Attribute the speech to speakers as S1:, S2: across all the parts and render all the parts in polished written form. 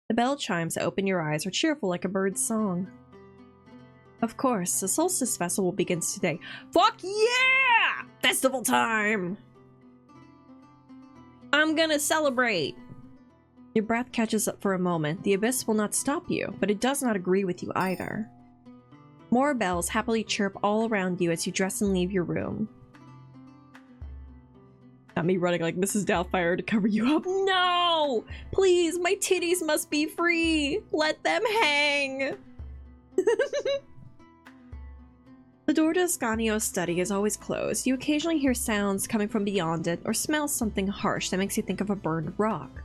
S1: The bell chimes that open your eyes are cheerful like a bird's song. Of course, the Solstice Festival begins today. Fuck yeah! Festival time! I'm gonna celebrate! Your breath catches up for a moment. The abyss will not stop you, but it does not agree with you either. More bells happily chirp all around you as you dress and leave your room. Got me running like Mrs. Doubtfire to cover you up. No! Please, my titties must be free! Let them hang! The door to Ascanio's study is always closed. You occasionally hear sounds coming from beyond it, or smell something harsh that makes you think of a burned rock.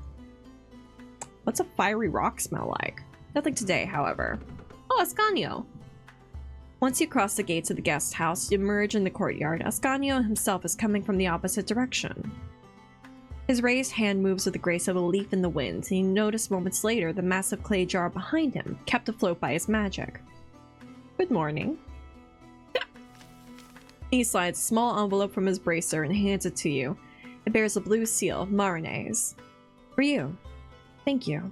S1: What's a fiery rock smell like? Nothing today, however. Oh, Ascanio! Once you cross the gates of the guest house, you emerge in the courtyard. Ascanio himself is coming from the opposite direction. His raised hand moves with the grace of a leaf in the wind, and you notice moments later the massive clay jar behind him, kept afloat by his magic. Good morning. He slides a small envelope from his bracer and hands it to you. It bears a blue seal, Marine's. For you. Thank you.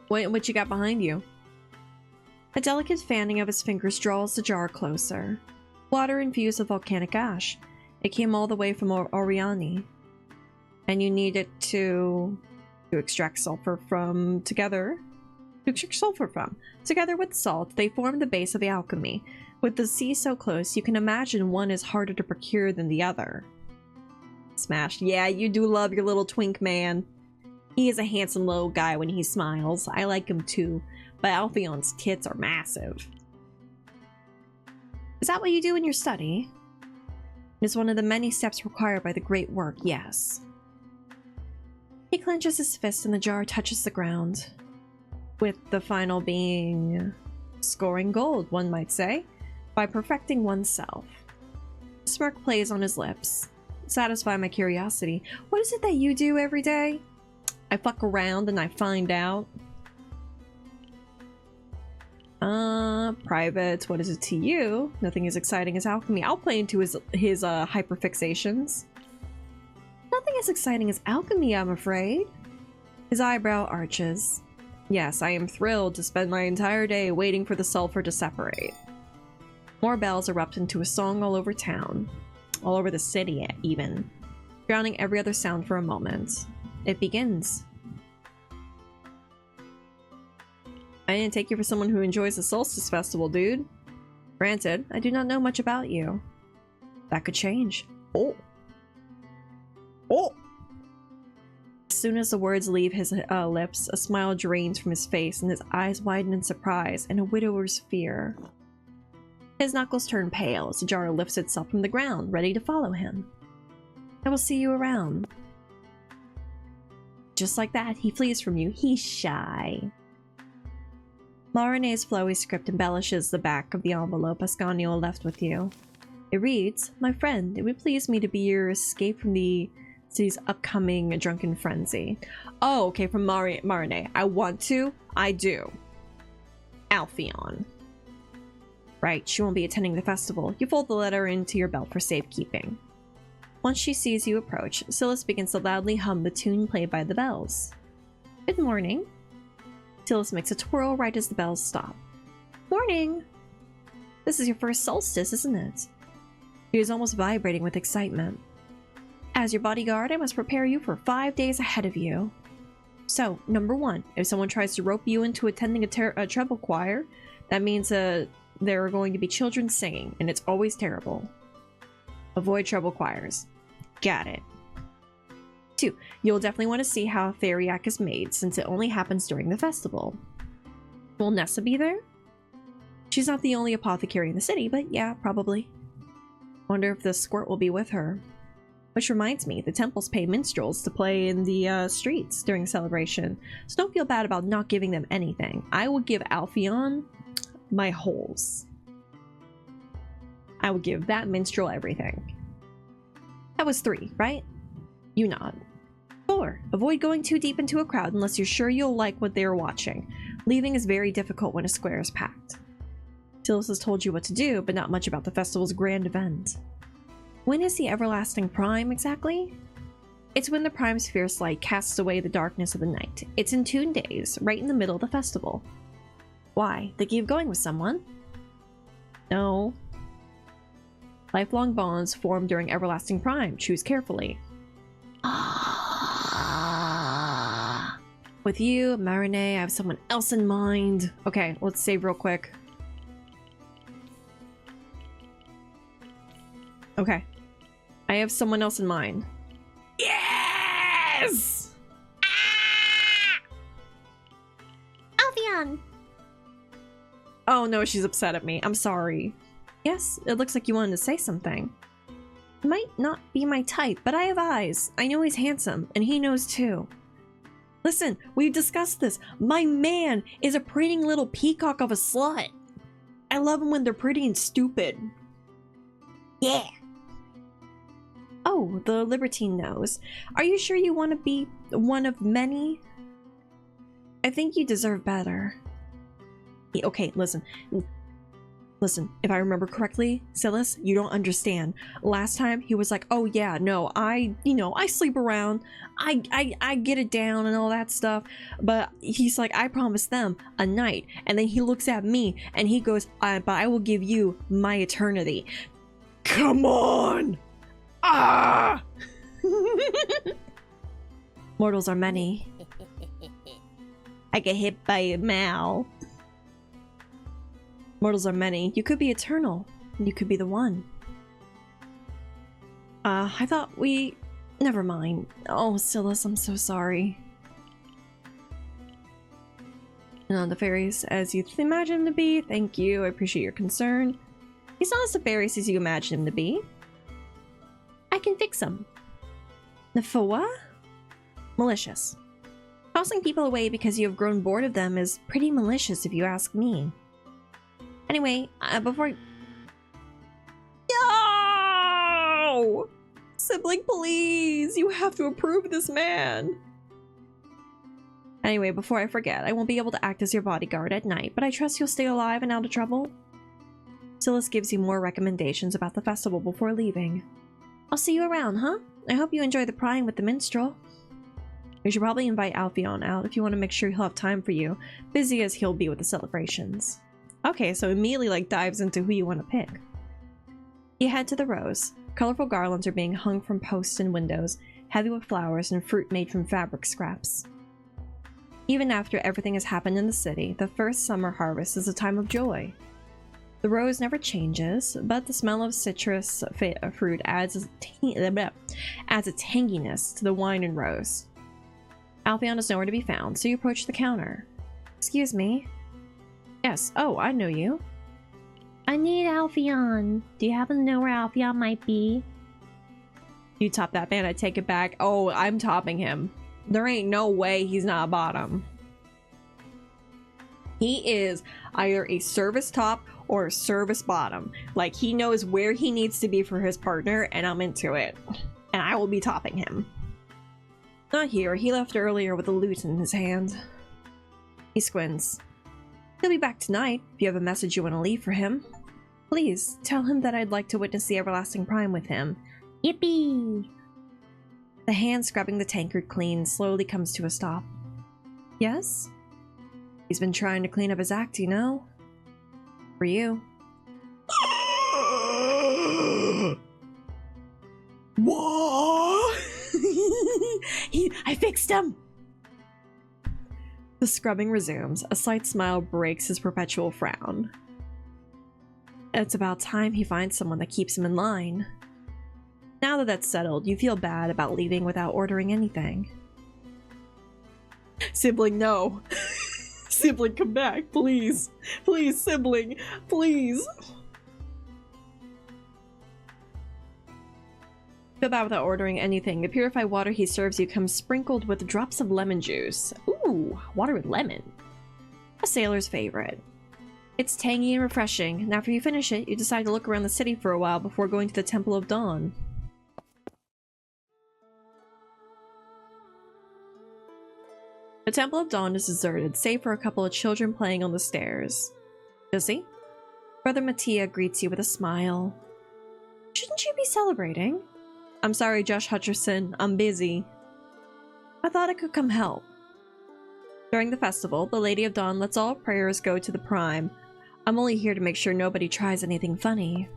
S1: What you got behind you? A delicate fanning of his fingers draws the jar closer. Water infused with volcanic ash. It came all the way from Oriani. And you need it to extract sulfur from together. Together with salt, they form the base of the alchemy. With the sea so close, you can imagine one is harder to procure than the other. Smashed. Yeah, you do love your little twink man. He is a handsome little guy when he smiles. I like him too, but Alphion's tits are massive. Is that what you do in your study? It is one of the many steps required by the great work, yes. He clenches his fist and the jar touches the ground. With the final being scoring gold, one might say, by perfecting oneself. A smirk plays on his lips. Satisfy my curiosity. What is it that you do every day? I fuck around and I find out. Private. What is it to you? Nothing as exciting as alchemy. I'll play into his hyperfixations. Nothing as exciting as alchemy, I'm afraid. His eyebrow arches. Yes, I am thrilled to spend my entire day waiting for the sulfur to separate. More bells erupt into a song all over town. All over the city, even. Drowning every other sound for a moment. It begins. I didn't take you for someone who enjoys the Solstice Festival, dude. Granted, I do not know much about you. That could change. Oh. Oh! As soon as the words leave his lips, a smile drains from his face and his eyes widen in surprise and a widower's fear. His knuckles turn pale as the jar lifts itself from the ground, ready to follow him. I will see you around. Just like that, he flees from you. He's shy. Marine's flowy script embellishes the back of the envelope Ascanio left with you. It reads, "My friend, it would please me to be your escape from the city's upcoming drunken frenzy." Oh, okay, from Marine. I want to. I do. Alphion. Right, she won't be attending the festival. You fold the letter into your belt for safekeeping. Once she sees you approach, Silas begins to loudly hum the tune played by the bells. Good morning. Silas makes a twirl right as the bells stop. Morning! This is your first solstice, isn't it? He is almost vibrating with excitement. As your bodyguard, I must prepare you for 5 days ahead of you. So, number 1, if someone tries to rope you into attending a treble choir, that means there are going to be children singing, and it's always terrible. Avoid treble choirs. Got it. 2, you'll definitely want to see how a theriac is made, since it only happens during the festival. Will Nessa be there? She's not the only apothecary in the city, but yeah, probably. Wonder if the squirt will be with her. Which reminds me, the temples pay minstrels to play in the streets during the celebration, so don't feel bad about not giving them anything. I would give Alphion my holes. I would give that minstrel everything. That was 3, right? You nod. 4, avoid going too deep into a crowd unless you're sure you'll like what they are watching. Leaving is very difficult when a square is packed. Silas has told you what to do, but not much about the festival's grand event. When is the Everlasting Prime exactly? It's when the Prime's fierce light casts away the darkness of the night. It's in 2 days, right in the middle of the festival. Why? Thinking of going with someone? No. Lifelong bonds formed during Everlasting Prime. Choose carefully. With you, Marinette, I have someone else in mind. Okay, let's save real quick. Okay. I have someone else in mind. Yes!
S2: Albion!
S1: Oh no, she's upset at me. I'm sorry. Yes, it looks like you wanted to say something. He might not be my type, but I have eyes. I know he's handsome, and he knows too. Listen, we've discussed this. My man is a pretty little peacock of a slut. I love them when they're pretty and stupid.
S2: Yeah.
S1: Oh, the libertine knows. Are you sure you want to be one of many? I think you deserve better. Okay, listen. Listen, if I remember correctly, Silas, you don't understand. Last time he was like, oh yeah, no, I sleep around. I get it down and all that stuff. But he's like, I promised them a night. And then he looks at me and he goes, but I will give you my eternity. Come on! Ah! Mortals are many. I get hit by a mouse. Mortals are many. You could be eternal. You could be the one. I thought we... Never mind. Oh, Silas, I'm so sorry. And the fairies as you imagine him to be. Thank you. I appreciate your concern. He's not as nefarious as you imagine him to be. I can fix him. For what? Malicious. Tossing people away because you have grown bored of them is pretty malicious if you ask me. Anyway, before No! Sibling, please! You have to approve this man! Anyway, before I forget, I won't be able to act as your bodyguard at night, but I trust you'll stay alive and out of trouble. Silas gives you more recommendations about the festival before leaving. I'll see you around, huh? I hope you enjoy the prying with the minstrel. You should probably invite Albion out if you want to make sure he'll have time for you, busy as he'll be with the celebrations. Okay, so immediately dives into who you want to pick. You head to the Rose. Colorful garlands are being hung from posts and windows, heavy with flowers and fruit made from fabric scraps. Even after everything has happened in the city, the first summer harvest is a time of joy. The rose never changes, but the smell of citrus fruit adds a tanginess to the wine and rose. Albion is nowhere to be found, so you approach the counter. Excuse me? Yes. Oh, I know you.
S2: I need Albion. Do you happen to know where Albion might be?
S1: You top that man, I take it back. Oh, I'm topping him. There ain't no way he's not a bottom. He is either a service top or a service bottom. Like, he knows where he needs to be for his partner, and I'm into it. And I will be topping him. Not here. He left earlier with a lute in his hand. He squints. He'll be back tonight if you have a message you want to leave for him. Please, tell him that I'd like to witness the Everlasting Prime with him.
S2: Yippee!
S1: The hand scrubbing the tankard clean slowly comes to a stop. Yes? He's been trying to clean up his act, you know? For you. What? I fixed him! The scrubbing resumes. A slight smile breaks his perpetual frown. It's about time he finds someone that keeps him in line. Now that that's settled, you feel bad about leaving without ordering anything. Sibling, no. Sibling, come back, please. Please, sibling, please. Feel bad without ordering anything. The purified water he serves you comes sprinkled with drops of lemon juice. Ooh, water with lemon. A sailor's favorite. It's tangy and refreshing, and after you finish it, you decide to look around the city for a while before going to the Temple of Dawn. The Temple of Dawn is deserted, save for a couple of children playing on the stairs. Busy? Brother Mattia greets you with a smile. Shouldn't you be celebrating? I'm sorry, Josh Hutcherson. I'm busy. I thought I could come help. During the festival, the Lady of Dawn lets all prayers go to the Prime. I'm only here to make sure nobody tries anything funny.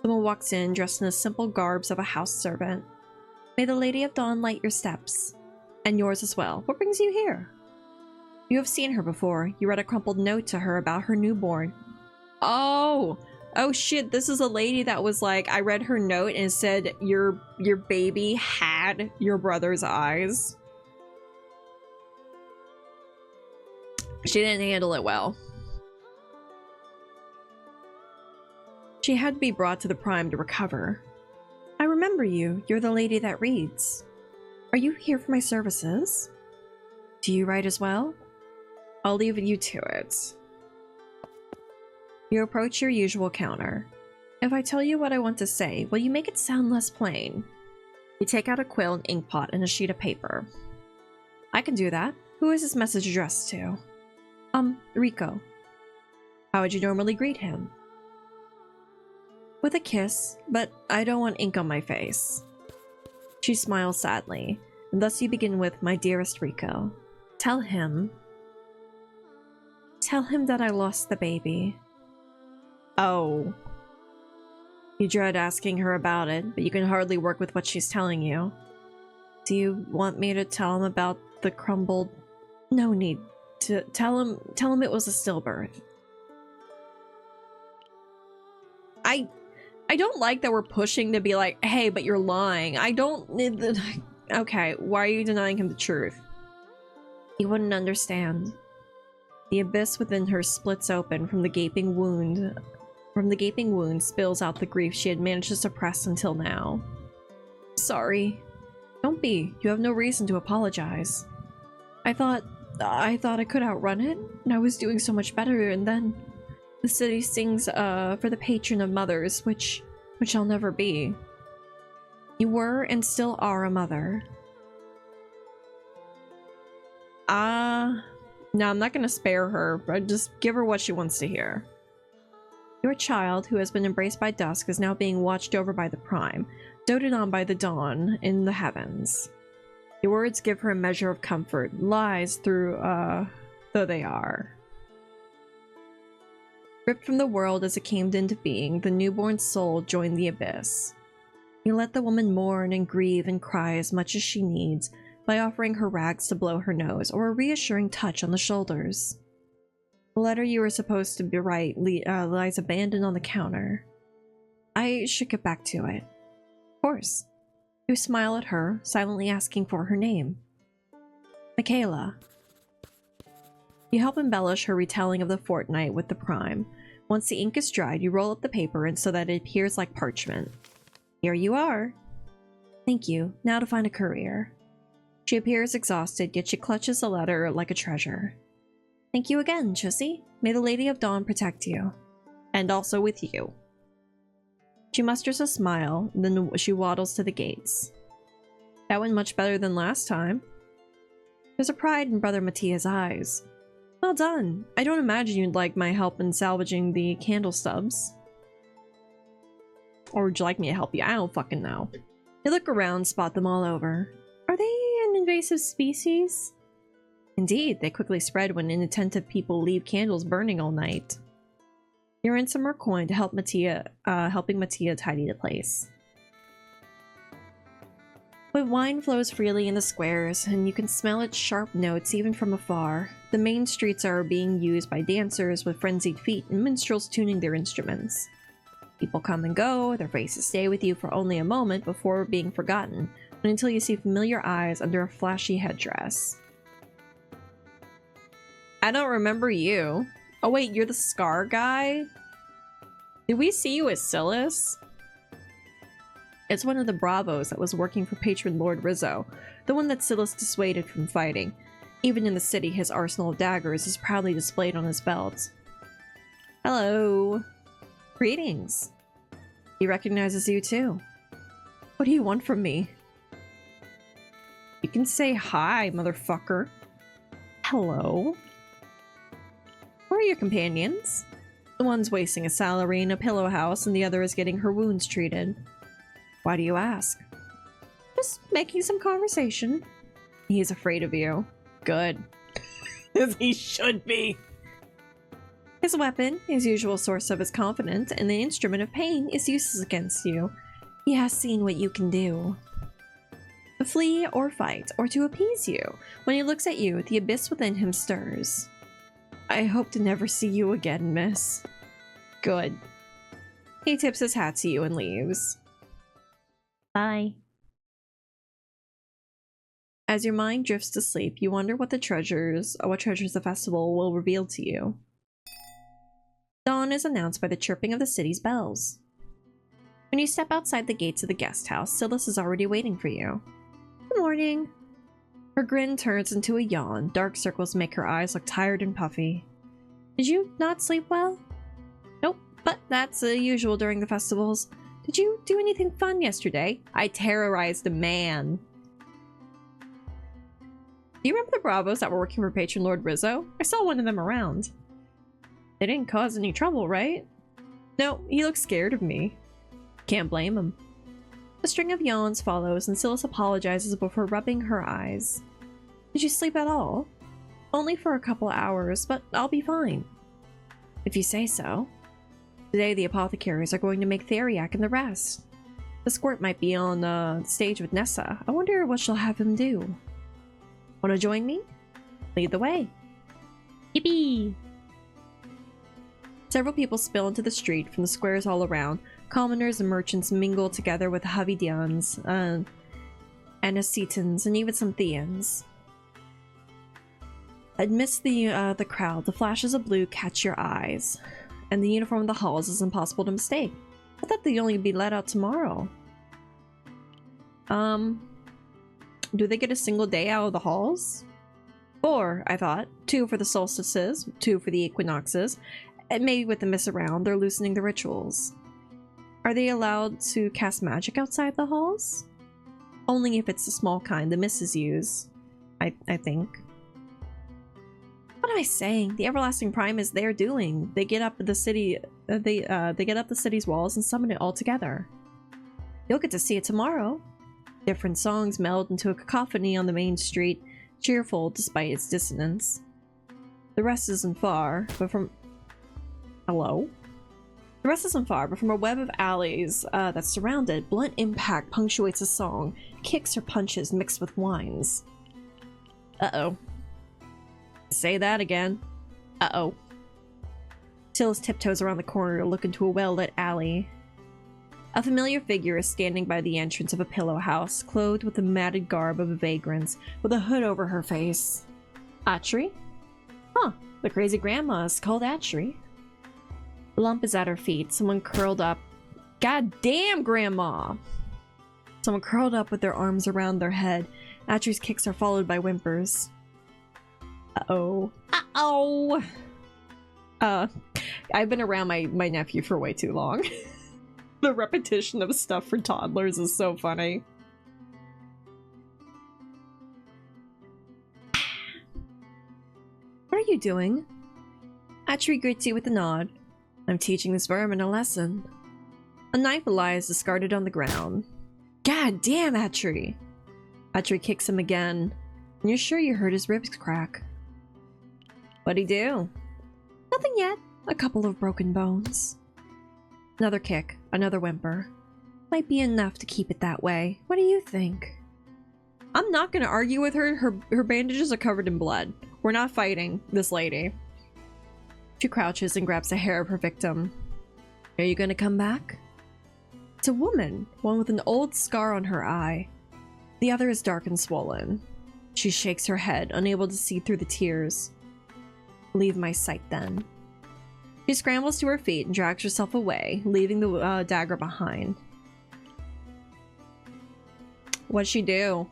S1: Someone walks in dressed in the simple garbs of a house servant. May the Lady of Dawn light your steps. And yours as well. What brings you here? You have seen her before. You read a crumpled note to her about her newborn. Oh! Oh shit, this is a lady that was like, I read her note and it said, your baby had your brother's eyes. She didn't handle it well. She had to be brought to the Prime to recover. I remember you. You're the lady that reads. Are you here for my services? Do you write as well? I'll leave you to it. You approach your usual counter. If I tell you what I want to say, will you make it sound less plain? You take out a quill, an ink pot, and a sheet of paper. I can do that. Who is this message addressed to? Rico. How would you normally greet him? With a kiss, but I don't want ink on my face. She smiles sadly, and thus you begin with, my dearest Rico. Tell him that I lost the baby. Oh. You dread asking her about it, but you can hardly work with what she's telling you. Do you want me to tell him about the crumbled... No need to tell him it was a stillbirth. I don't like that we're pushing to be like, hey, but you're lying. I don't... Okay, why are you denying him the truth? He wouldn't understand. The abyss within her splits open from the gaping wound. From the gaping wound spills out the grief she had managed to suppress until now. Sorry. Don't be. You have no reason to apologize. I thought I could outrun it, and I was doing so much better, and then the city sings for the patron of mothers, which I'll never be. You were and still are a mother. No, I'm not gonna spare her, but just give her what she wants to hear. Your child, who has been embraced by dusk, is now being watched over by the Prime, doted on by the dawn in the heavens. Your words give her a measure of comfort, lies through, though they are. Ripped from the world as it came into being, the newborn soul joined the abyss. You let the woman mourn and grieve and cry as much as she needs by offering her rags to blow her nose or a reassuring touch on the shoulders. The letter you were supposed to be write lies abandoned on the counter. I should get back to it. Of course. You smile at her, silently asking for her name. Michaela. You help embellish her retelling of the fortnight with the Prime. Once the ink is dried, you roll up the paper and so that it appears like parchment. Here you are. Thank you. Now to find a courier. She appears exhausted, yet she clutches the letter like a treasure. Thank you again, Chussy. May the Lady of Dawn protect you. And also with you. She musters a smile, then she waddles to the gates. That went much better than last time. There's a pride in Brother Mattia's eyes. Well done. I don't imagine you'd like my help in salvaging the candle stubs. Or would you like me to help you? I don't fucking know. You look around, spot them all over. Are they an invasive species? Indeed, they quickly spread when inattentive people leave candles burning all night. You're in some more coin to help helping Mattia tidy the place. But wine flows freely in the squares, and you can smell its sharp notes even from afar. The main streets are being used by dancers with frenzied feet and minstrels tuning their instruments. People come and go, their faces stay with you for only a moment before being forgotten, until you see familiar eyes under a flashy headdress. I don't remember you. Oh wait, you're the Scar guy? Did we see you as Silas? It's one of the Bravos that was working for patron Lord Rizzo, the one that Silas dissuaded from fighting. Even in the city, his arsenal of daggers is proudly displayed on his belt. Hello. Greetings. He recognizes you too. What do you want from me? You can say hi, motherfucker. Hello. Who are your companions? The one's wasting a salary in a pillow house and the other is getting her wounds treated. Why do you ask? Just making some conversation. He is afraid of you. Good. As he should be. His weapon, his usual source of his confidence, and the instrument of pain is useless against you. He has seen what you can do. To flee or fight, or to appease you. When he looks at you, the abyss within him stirs. I hope to never see you again, miss. Good. He tips his hat to you and leaves.
S2: Bye.
S1: As your mind drifts to sleep, you wonder what treasures the festival will reveal to you. Dawn is announced by the chirping of the city's bells. When you step outside the gates of the guest house, Silas is already waiting for you. Good morning. Her grin turns into a yawn. Dark circles make her eyes look tired and puffy. Did you not sleep well? Nope, but that's usual during the festivals. Did you do anything fun yesterday? I terrorized a man. Do you remember the Bravos that were working for Patron Lord Rizzo? I saw one of them around. They didn't cause any trouble, right? No, he looks scared of me. Can't blame him. A string of yawns follows and Silas apologizes before rubbing her eyes. Did you sleep at all? Only for a couple hours, but I'll be fine. If you say so. Today the apothecaries are going to make Theriac and the rest. The squirt might be on stage with Nessa. I wonder what she'll have him do. Want to join me? Lead the way.
S2: Yippee!
S1: Several people spill into the street from the squares all around. Commoners and merchants mingle together with Havidians, Anacetans, and even some Theans. Amidst the crowd, the flashes of blue catch your eyes, and the uniform of the halls is impossible to mistake. I thought they'd only be let out tomorrow. Do they get a single day out of the halls? 4, I thought. 2 for the solstices, 2 for the equinoxes, and maybe with the mist around, they're loosening the rituals. Are they allowed to cast magic outside the halls? Only if it's the small kind the misses use, I think. What am I saying? The Everlasting Prime is their doing. They get up the city, they get up the city's walls and summon it all together. You'll get to see it tomorrow. Different songs meld into a cacophony on the main street, cheerful despite its dissonance. The rest isn't far, but from... Hello? The rest isn't far, but from a web of alleys that's surrounded, blunt impact punctuates a song, kicks or punches mixed with whines. Uh-oh. Say that again. Uh-oh. Silas tiptoes around the corner to look into a well-lit alley. A familiar figure is standing by the entrance of a pillow house, clothed with the matted garb of a vagrant, with a hood over her face. Atri? Huh, the crazy grandma is called Atri. The lump is at her feet, someone curled up. God damn, Grandma! Someone curled up with their arms around their head. Atri's kicks are followed by whimpers. Uh-oh. Uh-oh! I've been around my nephew for way too long. The repetition of stuff for toddlers is so funny. What are you doing? Atri greets you with a nod. I'm teaching this vermin a lesson. A knife lies discarded on the ground. God damn, Atri! Atri kicks him again. And you're sure you heard his ribs crack. What'd he do? Nothing yet. A couple of broken bones. Another kick, another whimper. Might be enough to keep it that way. What do you think? I'm not gonna argue with her. Her bandages are covered in blood. We're not fighting this lady. She crouches and grabs the hair of her victim. Are you gonna come back? It's a woman, one with an old scar on her eye. The other is dark and swollen. She shakes her head, unable to see through the tears. Leave my sight then. She scrambles to her feet and drags herself away, leaving the dagger behind. What'd she do?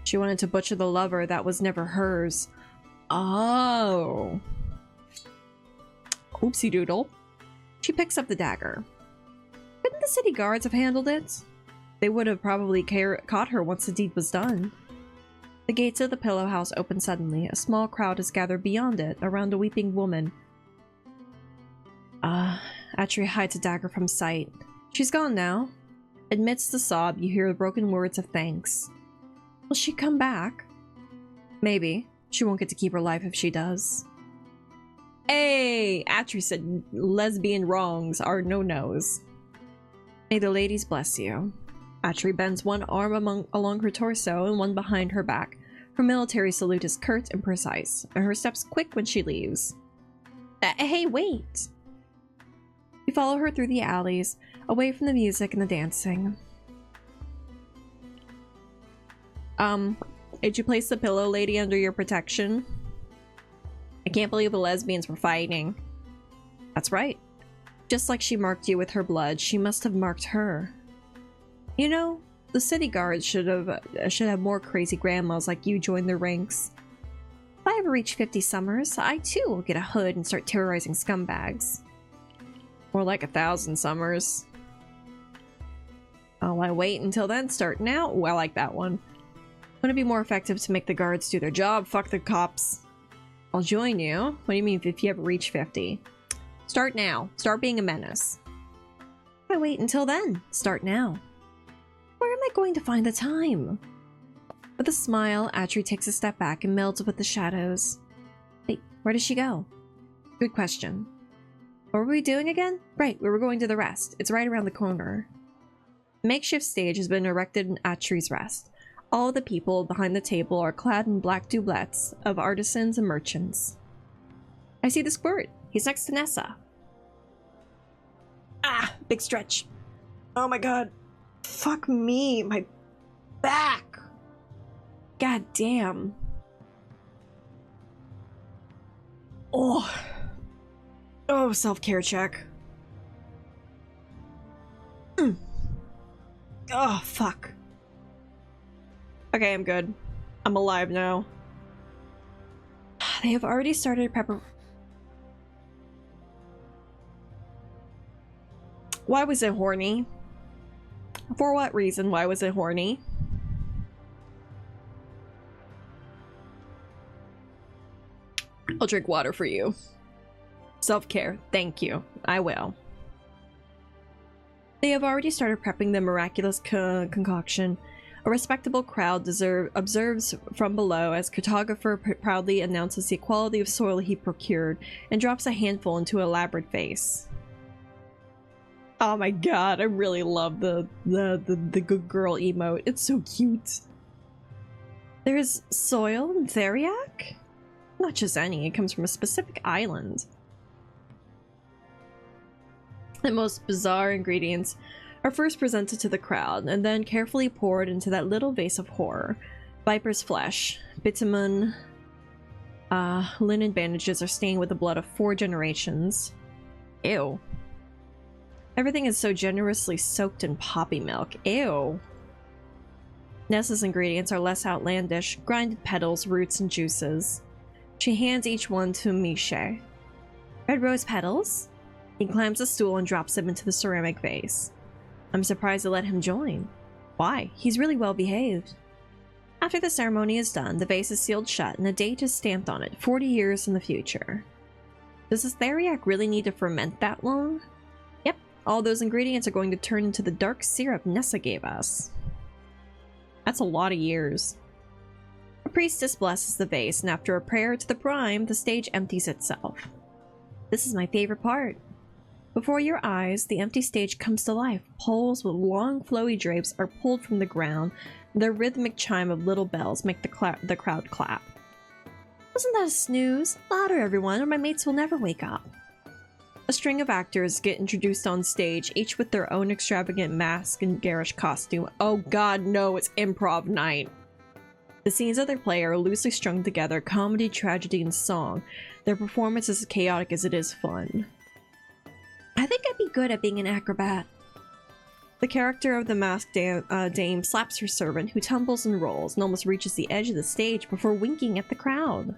S1: She wanted to butcher the lover that was never hers. Oh. Oopsie doodle. She picks up the dagger. Couldn't the city guards have handled it? They would have probably caught her once the deed was done. The gates of the pillow house open suddenly. A small crowd is gathered beyond it, around a weeping woman. Atri hides a dagger from sight. She's gone now. Amidst the sob, you hear the broken words of thanks. Will she come back? Maybe. She won't get to keep her life if she does. Hey! Atri said lesbian wrongs are no-nos. May the ladies bless you. Atri bends one arm along her torso and one behind her back. Her military salute is curt and precise, and her steps quick when she leaves. Hey, wait! You follow her through the alleys, away from the music and the dancing. Did you place the pillow lady under your protection? I can't believe the lesbians were fighting. That's right. Just like she marked you with her blood, she must have marked her. You know, the city guards should have more crazy grandmas like you join their ranks. If I ever reach 50 summers, I too will get a hood and start terrorizing scumbags. More like 1,000 summers. Oh, I wait until then, start now? Oh, I like that one. Wouldn't it be more effective to make the guards do their job? Fuck the cops. I'll join you. What do you mean if you ever reach 50? Start now. Start being a menace. I wait until then. Start now. Where am I going to find the time? With a smile, Atri takes a step back and melds with the shadows. Wait, where does she go? Good question. What were we doing again? Right, we were going to the rest. It's right around the corner. The makeshift stage has been erected in Atri's Rest. All the people behind the table are clad in black doublets of artisans and merchants. I see the squirt. He's next to Nessa. Ah, big stretch. Oh my god. Fuck me, my back. God damn. Oh. Oh, self-care check. Oh, fuck. Okay, I'm good. I'm alive now. They have already started Why was it horny? For what reason? Why was it horny? I'll drink water for you. Self-care. Thank you. I will. They have already started prepping the miraculous concoction. A respectable crowd observes from below as cartographer proudly announces the quality of soil he procured and drops a handful into an elaborate vase. Oh my god, I really love the good girl emote. It's so cute. There's soil in Theriac? Not just any, it comes from a specific island. The most bizarre ingredients are first presented to the crowd, and then carefully poured into that little vase of horror. Viper's flesh, bitumen, linen bandages are stained with the blood of 4 generations. Ew. Everything is so generously soaked in poppy milk. Ew. Nessa's ingredients are less outlandish, grinded petals, roots, and juices. She hands each one to Miche. Red rose petals? He climbs a stool and drops them into the ceramic vase. I'm surprised to let him join. Why? He's really well behaved. After the ceremony is done, the vase is sealed shut and a date is stamped on it, 40 years in the future. Does this Theriac really need to ferment that long? Yep, all those ingredients are going to turn into the dark syrup Nessa gave us. That's a lot of years. A priestess blesses the vase, and after a prayer to the prime, the stage empties itself. This is my favorite part. Before your eyes, the empty stage comes to life. Poles with long, flowy drapes are pulled from the ground. The rhythmic chime of little bells make the crowd clap. Wasn't that a snooze? Louder, everyone, or my mates will never wake up. A string of actors get introduced on stage, each with their own extravagant mask and garish costume. Oh god, no, it's improv night. The scenes of their play are loosely strung together, comedy, tragedy, and song. Their performance is as chaotic as it is fun. I think I'd be good at being an acrobat. The character of the masked dame slaps her servant, who tumbles and rolls and almost reaches the edge of the stage before winking at the crowd.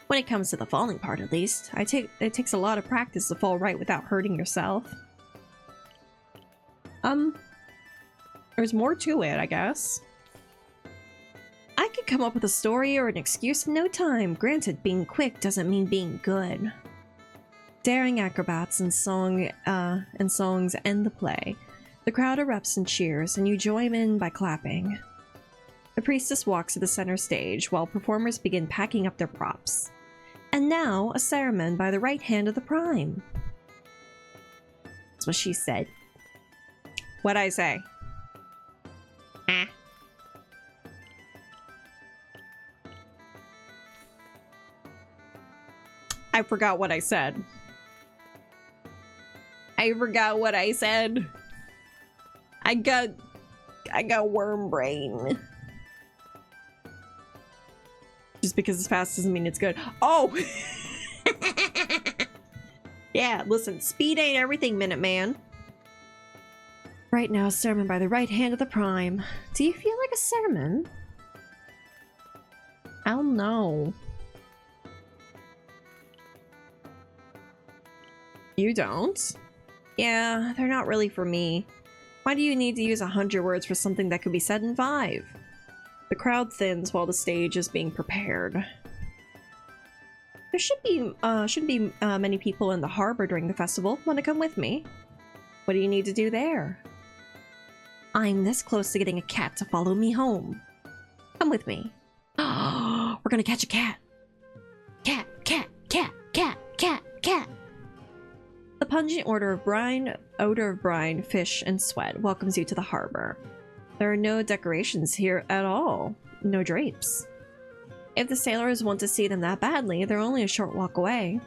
S1: When it comes to the falling part, at least, it takes a lot of practice to fall right without hurting yourself. There's more to it, I guess. I could come up with a story or an excuse in no time. Granted, being quick doesn't mean being good. Daring acrobats and songs end the play. The crowd erupts in cheers, and you join in by clapping. The priestess walks to the center stage while performers begin packing up their props. And now, a ceremony by the right hand of the prime. That's what she said. What'd I say? Ah. I forgot what I said. I forgot what I said. I got worm brain. Just because it's fast doesn't mean it's good. Oh! Yeah, listen, speed ain't everything, Minuteman. Right now, sermon by the right hand of the prime. Do you feel like a sermon? I don't know. You don't? Yeah, they're not really for me. Why do you need to use 100 words for something that could be said in 5? The crowd thins while the stage is being prepared. There shouldn't be many people in the harbor during the festival. Want to come with me? What do you need to do there? I'm this close to getting a cat to follow me home. Come with me. We're gonna catch a cat. Cat, cat, cat, cat, cat, cat. The pungent odor of brine, fish, and sweat welcomes you to the harbor. There are no decorations here at all. No drapes. If the sailors want to see them that badly, they're only a short walk away.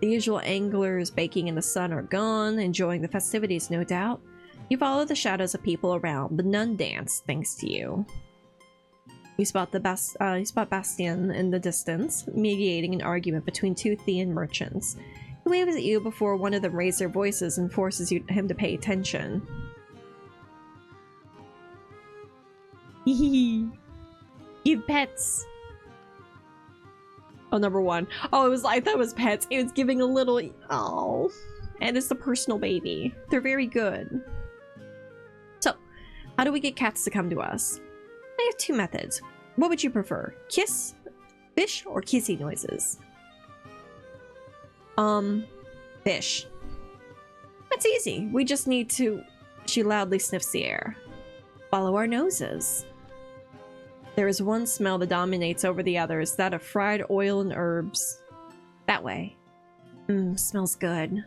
S1: The usual anglers baking in the sun are gone, enjoying the festivities, no doubt. You follow the shadows of people around, but none dance thanks to you. You spot Bastien in the distance, mediating an argument between two Thean merchants. He waves at you before one of them raises their voices and forces him to pay attention. Hehe. Give pets. Oh, number 1. Oh, I thought it was pets. It was giving a little... Oh. And it's the personal baby. They're very good. So, how do we get cats to come to us? I have 2 methods. What would you prefer? Kiss, fish, or kissy noises? Fish. That's easy. We just need to... She loudly sniffs the air. Follow our noses. There is one smell that dominates over the others, that of fried oil and herbs. That way. Smells good.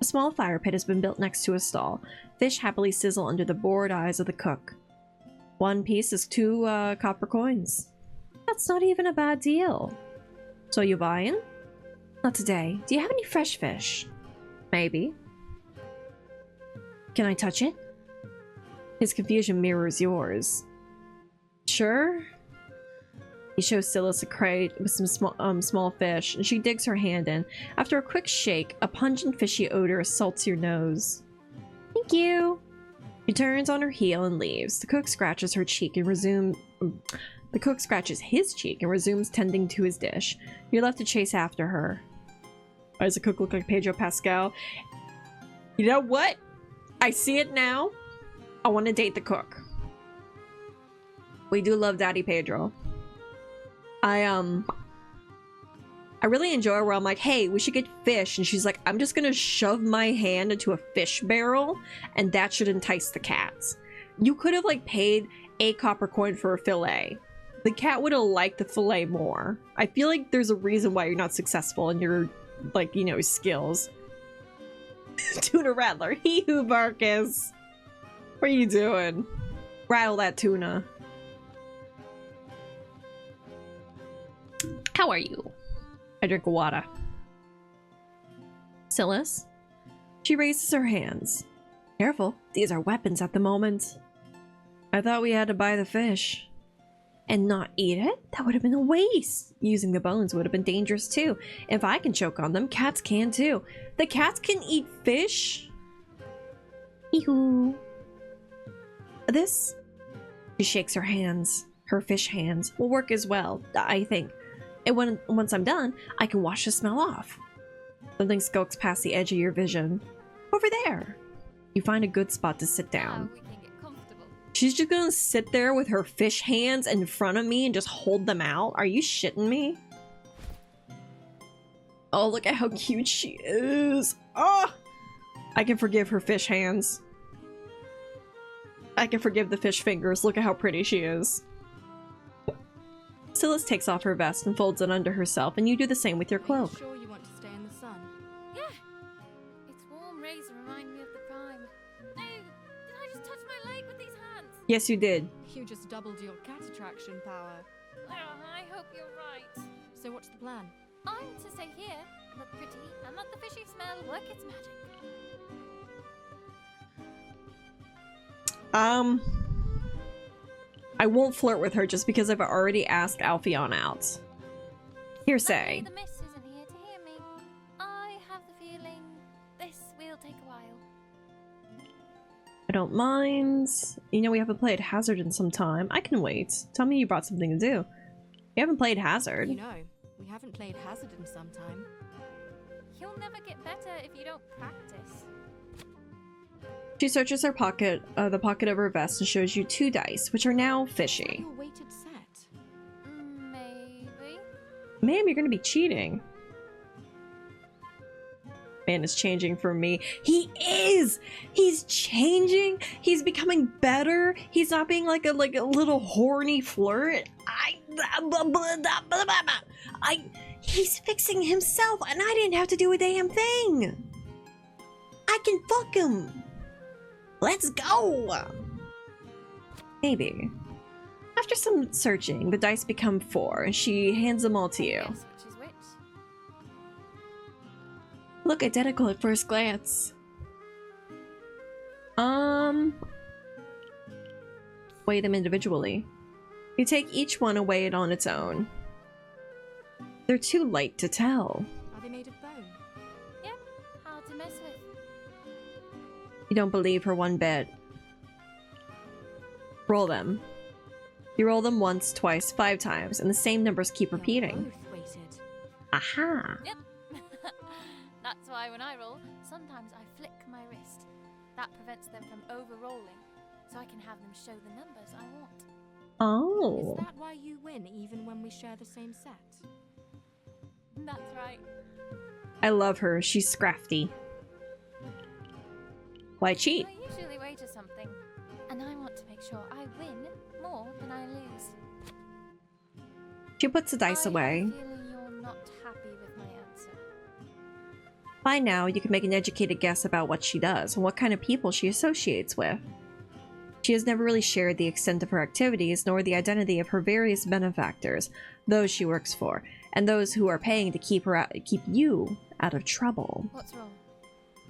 S1: A small fire pit has been built next to a stall. Fish happily sizzle under the bored eyes of the cook. 1 piece is 2 copper coins. That's not even a bad deal. So you buying? Not today. Do you have any fresh fish? Maybe. Can I touch it? His confusion mirrors yours. Sure. He shows Silas a crate with some small fish, and she digs her hand in. After a quick shake, a pungent fishy odor assaults your nose. Thank you. She turns on her heel and leaves. The cook scratches her cheek and resumes. The cook scratches his cheek and resumes tending to his dish. You're left to chase after her. Why does the cook look like Pedro Pascal? You know what? I see it now. I want to date the cook. We do love Daddy Pedro. I really enjoy where I'm like, hey, we should get fish. And she's like, I'm just gonna shove my hand into a fish barrel and that should entice the cats. You could have like paid a copper coin for a fillet. The cat would have liked the fillet more. I feel like there's a reason why you're not successful in your, like, you know, skills. Tuna Rattler. Hee hoo, Marcus. What are you doing? Rattle that tuna. How are you? I drink water. Silas? She raises her hands. Careful, these are weapons at the moment. I thought we had to buy the fish. And not eat it? That would have been a waste. Using the bones would have been dangerous too. If I can choke on them, cats can too. The cats can eat fish? Hee-hoo. This? She shakes her hands. Her fish hands will work as well, I think. And once I'm done, I can wash the smell off. Something skulks past the edge of your vision. Over there. You find a good spot to sit down. She's just gonna sit there with her fish hands in front of me and just hold them out? Are you shitting me? Oh, look at how cute she is. Oh! I can forgive her fish hands. I can forgive the fish fingers. Look at how pretty she is. Silas takes off her vest and folds it under herself, and you do the same with your cloak.
S3: Are you sure you want to stay in the sun?
S4: Yeah. Its warm rays remind me of the prime. No, did I just touch my leg with these hands?
S1: Yes, you did.
S3: You just doubled your cat attraction power.
S4: Oh, I hope you're right.
S3: So what's the plan?
S4: I'm to stay here, look pretty, and let the fishy smell work its magic.
S1: I won't flirt with her just because I've already asked Alpheon out. Hearsay.
S4: The miss isn't here to hear me. I have the feeling this will take a while.
S1: I don't mind. You know, we haven't played Hazard in some time. I can wait. Tell me you brought something to do. You haven't played Hazard.
S3: You know, we haven't played Hazard in some time.
S4: You'll never get better if you don't practice.
S1: She searches her pocket, the pocket of her vest, and shows you 2 dice, which are now
S3: Is that
S1: fishy.
S3: your weighted set?
S4: Maybe.
S1: Ma'am, you're gonna be cheating. Man is changing for me. He is! He's changing! He's becoming better! He's not being like a little horny flirt. He's fixing himself, and I didn't have to do a damn thing! I can fuck him! Let's go! Maybe. After some searching, the dice become 4, and she hands them all to you.
S4: Guess which is which.
S1: Look identical at first glance. Weigh them individually. You take each one and weigh it on its own. They're too light to tell.
S3: Are they made of bone?
S4: Yep, hard to mess with.
S1: You don't believe her one bit. Roll them. You roll them once, twice, 5 times, and the same numbers keep
S3: They're
S1: repeating.
S3: both weighted.
S1: Aha!
S4: Yep. That's why when I roll, sometimes I flick my wrist. That prevents them from over-rolling, so I can have them show the numbers I want.
S1: Oh.
S3: Is that why you win even when we share the same set?
S4: That's right.
S1: I love her. She's scrafty. Why cheat?
S4: I usually wager something, and I want to make sure I win more than I lose.
S1: She puts the dice away.
S4: I have a feeling you're not happy with my answer.
S1: By now, you can make an educated guess about what she does and what kind of people she associates with. She has never really shared the extent of her activities, nor the identity of her various benefactors, those she works for, and those who are paying to keep you out of trouble.
S4: What's wrong?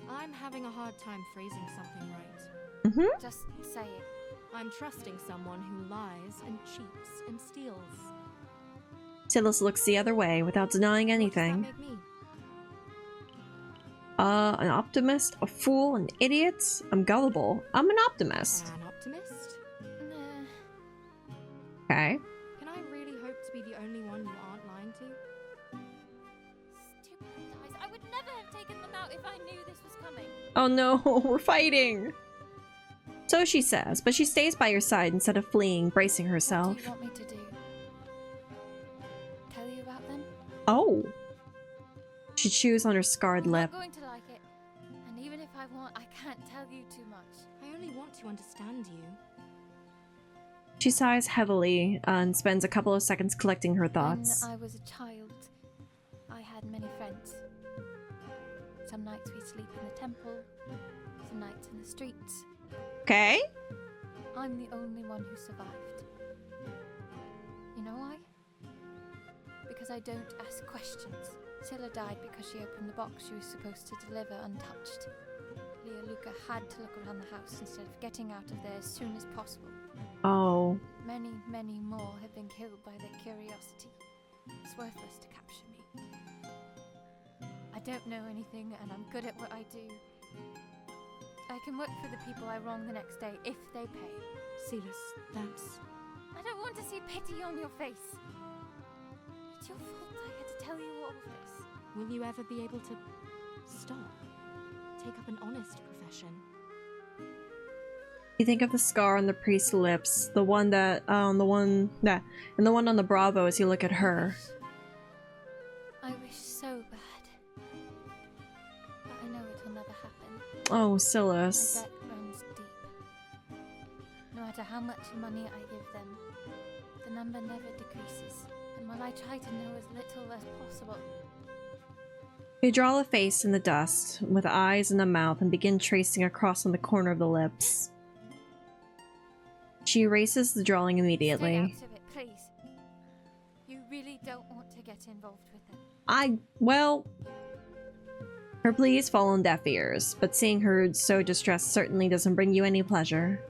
S3: I'm having a hard time phrasing something right.
S1: Mm-hmm.
S4: Just say it.
S3: I'm trusting someone who lies and cheats and steals.
S1: Silas looks the other way without denying anything.
S3: What does that make me?
S1: An optimist, a fool, an idiot. I'm gullible. I'm an optimist.
S3: An optimist?
S4: Nah.
S1: Okay.
S3: Can I really hope to be the only one you aren't lying to?
S4: Stupid dice. I would never have taken them out if I knew this was coming.
S1: Oh no, we're fighting. So she says, but she stays by your side instead of fleeing, bracing
S4: What
S1: herself.
S4: do you want me to do? Tell you about them?
S1: Oh. She chews on her scarred
S4: You're
S1: lip.
S4: not going to like it. And even if I want, I can't tell you too much.
S3: I only want to understand you.
S1: She sighs heavily and spends a couple of seconds collecting her thoughts.
S4: When I was a child, I had many friends. Some nights we'd sleep in the temple, some nights in the streets.
S1: Okay.
S4: I'm the only one who survived. You know why? Because I don't ask questions. Scylla died because she opened the box she was supposed to deliver untouched. Luca had to look around the house instead of getting out of there as soon as possible.
S1: Oh.
S4: Many, many more have been killed by their curiosity. It's worthless to capture me. I don't know anything, and I'm good at what I do. I can work for the people I wrong the next day if they pay.
S3: Silas, that's...
S4: I don't want to see pity on your face. It's your fault I had to tell you all of this.
S3: Will you ever be able to stop? Take up an honest profession?
S1: You think of the scar on the priest's lips, the one that, and the one on the Bravo as you look at her.
S4: I wish so bad. But I know it'll never happen.
S1: Oh,
S4: My
S1: Silas.
S4: debt runs deep. matter how much money I give them, the number never decreases. And while I try to know as little as possible,
S1: You draw a face in the dust, with eyes and a mouth, and begin tracing across on the corner of the lips. She erases the drawing
S4: stay
S1: immediately.
S4: out of it, please. You really don't want to get involved with them.
S1: Well... Her pleas fall on deaf ears, but seeing her so distressed certainly doesn't bring you any pleasure.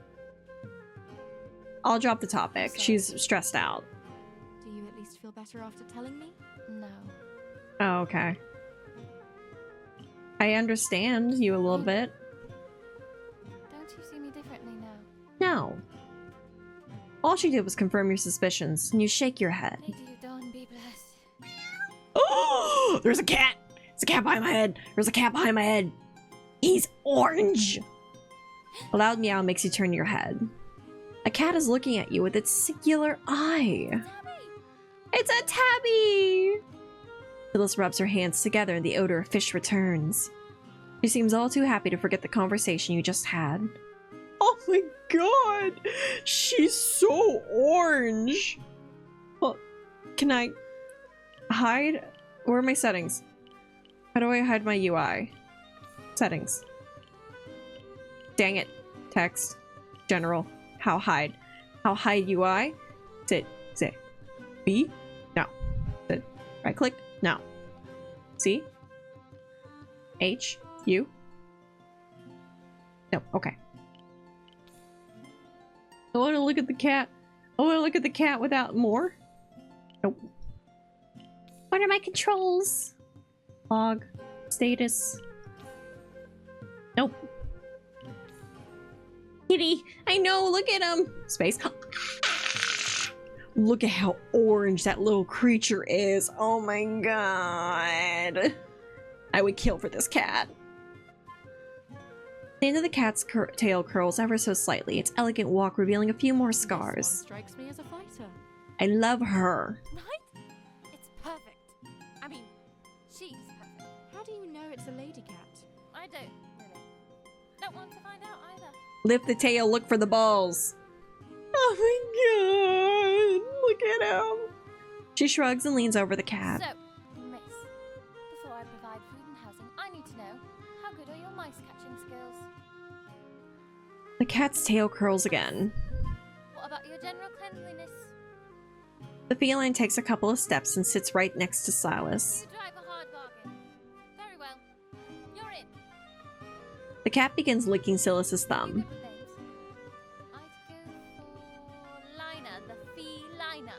S1: I'll drop the topic.
S3: Sorry.
S1: She's stressed out.
S3: Do you at least feel better after telling me?
S4: No.
S1: Oh, okay. I understand you a little bit.
S4: Don't you see me differently now?
S1: No. All she did was confirm your suspicions, and you shake your head.
S4: Lady Udon be blessed.
S1: Oh! There's a cat! There's a cat behind my head! There's a cat behind my head! He's orange! A loud meow makes you turn your head. A cat is looking at you with its singular eye.
S4: Tabby!
S1: It's a tabby! Phyllis rubs her hands together and the odor of fish returns. She seems all too happy to forget the conversation you just had. Oh my god! She's so orange! Well, can I hide? Where are my settings? How do I hide my UI? Settings. Dang it. Text. General. How hide? How hide UI? Is it B? No. Is it right click? No. C? H? U? No. Okay. I want to look at the cat. I want to look at the cat without more. Nope. What are my controls? Log. Status. Nope. Kitty, I know, look at him. Space. Look at how orange that little creature is. Oh my god. I would kill for this cat. The end of the cat's tail curls ever so slightly, its elegant walk revealing a few more
S3: This one
S1: scars.
S3: strikes me as a fighter.
S1: I love her.
S4: Right? It's perfect. I mean, she's perfect.
S3: How do you know it's a lady cat?
S4: I don't really. Don't want to find out either.
S1: Lift the tail, look for the balls. Oh my god. Look at him. She shrugs and leans over the cat.
S4: So, miss, before I provide food and housing, I need to know, how good are your mice catching skills?
S1: The cat's tail curls again.
S4: What about your general cleanliness?
S1: The feline takes a couple of steps and sits right next to
S4: You
S1: Silas.
S4: drive a hard bargain. Very well. You're in.
S1: The cat begins licking Silas's
S4: You
S1: thumb.
S4: good with names? I'd go for Lina, the feline.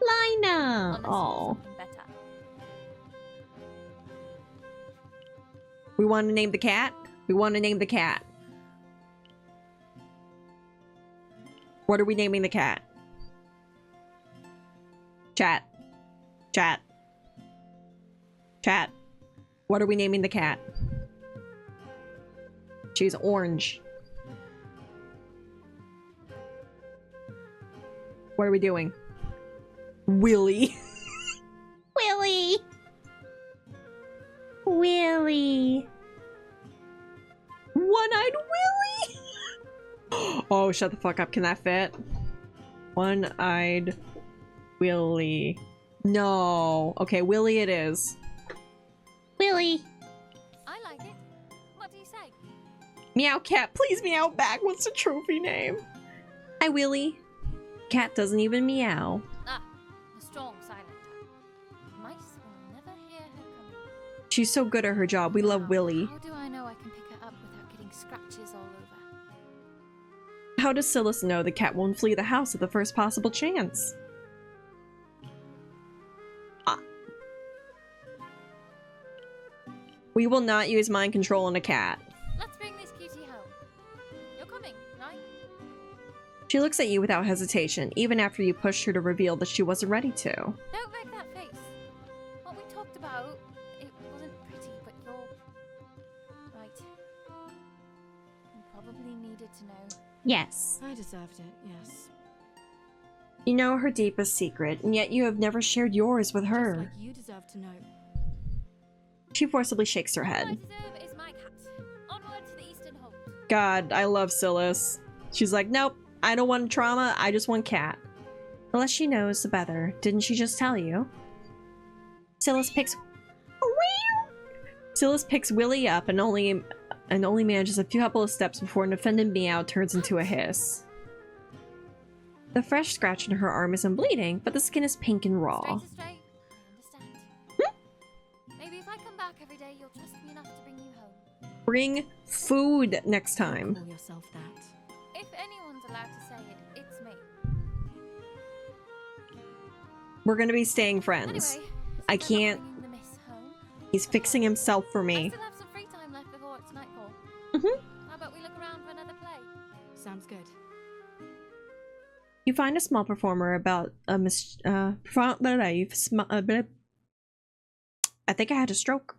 S1: Lina!
S4: Unless you
S1: Oh.
S4: have something better.
S1: We want to name the cat? We want to name the cat. What are we naming the cat? Chat. Chat. Chat. What are we naming the cat? She's orange. What are we doing? Willy.
S2: Willy! Willy!
S1: One-eyed Willy? Oh, shut the fuck up. Can that fit? One-eyed Willy. No. Okay, Willy it is.
S2: Willy!
S4: I like it. What do you say?
S1: Meow cat, please meow back. What's the trophy name? Hi, Willy. Cat doesn't even meow.
S4: Ah, the strong silent type. Mice will never hear her coming.
S1: She's so good at her job. We love Willy.
S4: How do I know I can pick her up without getting scratches all over?
S1: How does Silas know the cat won't flee the house at the first possible chance? Ah. We will not use mind control on a cat.
S4: Let's bring this cutie home. You're coming, right?
S1: She looks at you without hesitation, even after you pushed her to reveal that she wasn't ready to.
S4: Don't make that face. What we talked about, it wasn't pretty, but you're right. You probably needed to know.
S2: Yes.
S3: I deserved it, yes.
S1: You know her deepest secret, and yet you have never shared yours with
S3: Just
S1: her.
S3: like you deserve to know.
S1: She forcibly shakes her
S4: All I
S1: head.
S4: deserve is my cat. Onward to the eastern hold.
S1: God, I love Silas. She's like, nope, I don't want trauma, I just want cat. The less she knows, the better. Didn't she just tell you? Silas picks Willie up and only manages a couple of steps before an offended meow turns into a hiss. The fresh scratch in her arm isn't bleeding, but the skin is pink and raw.
S4: Straight to straight. I understand. Maybe if I come back every day, you'll trust me enough to bring you home.
S1: Bring food next time.
S3: Call yourself that.
S4: If anyone's allowed to say it, it's me.
S1: We're gonna be staying friends.
S4: Anyway,
S1: I
S4: since I'm not
S1: can't.
S4: bringing the miss home,
S1: He's fixing himself for
S4: I
S1: me.
S4: still have some free time left before it's nightfall. How about we look around for another play?
S3: Sounds good.
S1: You find a small performer about a I think I had a stroke.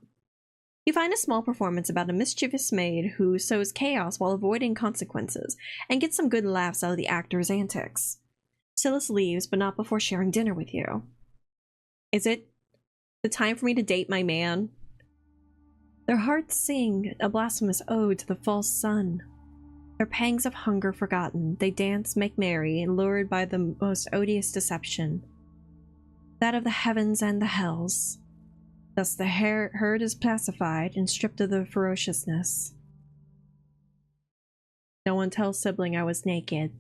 S1: You find a small performance about a mischievous maid who sows chaos while avoiding consequences, and gets some good laughs out of the actor's antics. Silas leaves, but not before sharing dinner with you. Is it the time for me to date my man? Their hearts sing a blasphemous ode to the false sun. Their pangs of hunger forgotten, they dance, make merry, lured by the most odious deception, that of the heavens and the hells. Thus the herd is pacified and stripped of the ferociousness. No one tells sibling I was naked.